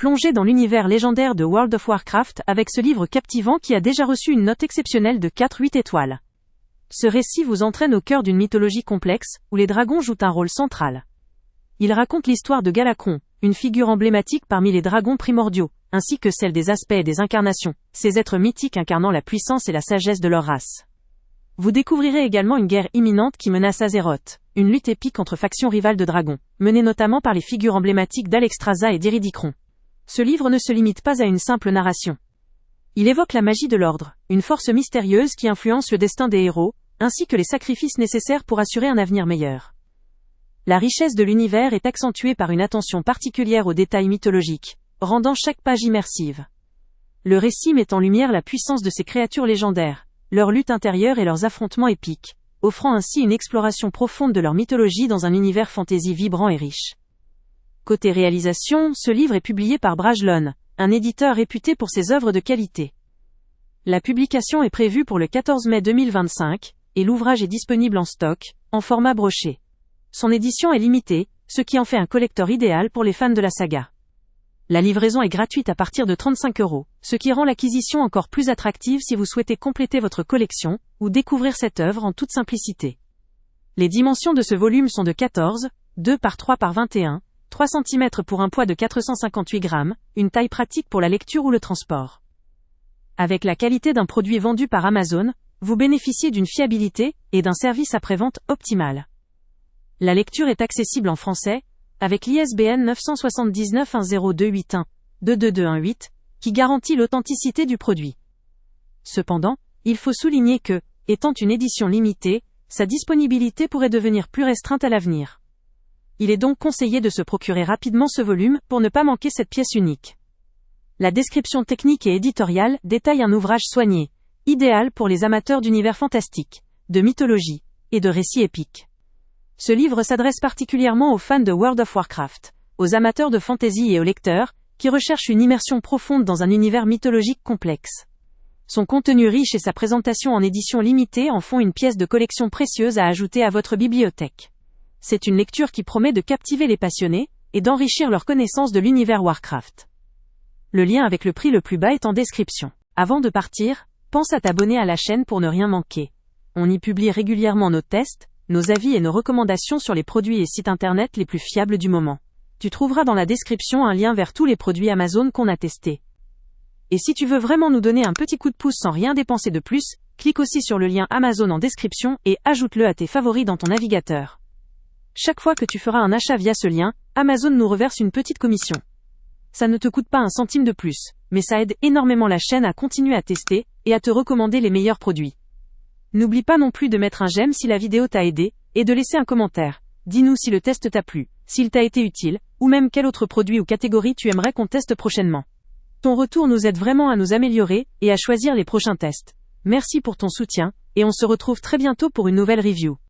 Plongez dans l'univers légendaire de World of Warcraft avec ce livre captivant qui a déjà reçu une note exceptionnelle de 4/8 étoiles. Ce récit vous entraîne au cœur d'une mythologie complexe, où les dragons jouent un rôle central. Il raconte l'histoire de Galakon, une figure emblématique parmi les dragons primordiaux, ainsi que celle des aspects et des incarnations, ces êtres mythiques incarnant la puissance et la sagesse de leur race. Vous découvrirez également une guerre imminente qui menace Azeroth, une lutte épique entre factions rivales de dragons, menée notamment par les figures emblématiques d'Alexstrasza et d'Iridicron. Ce livre ne se limite pas à une simple narration. Il évoque la magie de l'ordre, une force mystérieuse qui influence le destin des héros, ainsi que les sacrifices nécessaires pour assurer un avenir meilleur. La richesse de l'univers est accentuée par une attention particulière aux détails mythologiques, rendant chaque page immersive. Le récit met en lumière la puissance de ces créatures légendaires, leur lutte intérieure et leurs affrontements épiques, offrant ainsi une exploration profonde de leur mythologie dans un univers fantasy vibrant et riche. Côté réalisation, ce livre est publié par Brajlon, un éditeur réputé pour ses œuvres de qualité. La publication est prévue pour le 14 mai 2025, et l'ouvrage est disponible en stock, en format broché. Son édition est limitée, ce qui en fait un collector idéal pour les fans de la saga. La livraison est gratuite à partir de 35 €, ce qui rend l'acquisition encore plus attractive si vous souhaitez compléter votre collection, ou découvrir cette œuvre en toute simplicité. Les dimensions de ce volume sont de 14, 2 par 3 par 21, 3 cm pour un poids de 458 grammes, une taille pratique pour la lecture ou le transport. Avec la qualité d'un produit vendu par Amazon, vous bénéficiez d'une fiabilité et d'un service après-vente optimal. La lecture est accessible en français, avec l'ISBN 9791028122218, qui garantit l'authenticité du produit. Cependant, il faut souligner que, étant une édition limitée, sa disponibilité pourrait devenir plus restreinte à l'avenir. Il est donc conseillé de se procurer rapidement ce volume pour ne pas manquer cette pièce unique. La description technique et éditoriale détaille un ouvrage soigné, idéal pour les amateurs d'univers fantastique, de mythologie et de récits épiques. Ce livre s'adresse particulièrement aux fans de World of Warcraft, aux amateurs de fantasy et aux lecteurs qui recherchent une immersion profonde dans un univers mythologique complexe. Son contenu riche et sa présentation en édition limitée en font une pièce de collection précieuse à ajouter à votre bibliothèque. C'est une lecture qui promet de captiver les passionnés et d'enrichir leur connaissance de l'univers Warcraft. Le lien avec le prix le plus bas est en description. Avant de partir, pense à t'abonner à la chaîne pour ne rien manquer. On y publie régulièrement nos tests, nos avis et nos recommandations sur les produits et sites internet les plus fiables du moment. Tu trouveras dans la description un lien vers tous les produits Amazon qu'on a testés. Et si tu veux vraiment nous donner un petit coup de pouce sans rien dépenser de plus, clique aussi sur le lien Amazon en description et ajoute-le à tes favoris dans ton navigateur. Chaque fois que tu feras un achat via ce lien, Amazon nous reverse une petite commission. Ça ne te coûte pas un centime de plus, mais ça aide énormément la chaîne à continuer à tester et à te recommander les meilleurs produits. N'oublie pas non plus de mettre un j'aime si la vidéo t'a aidé, et de laisser un commentaire. Dis-nous si le test t'a plu, s'il t'a été utile, ou même quel autre produit ou catégorie tu aimerais qu'on teste prochainement. Ton retour nous aide vraiment à nous améliorer et à choisir les prochains tests. Merci pour ton soutien, et on se retrouve très bientôt pour une nouvelle review.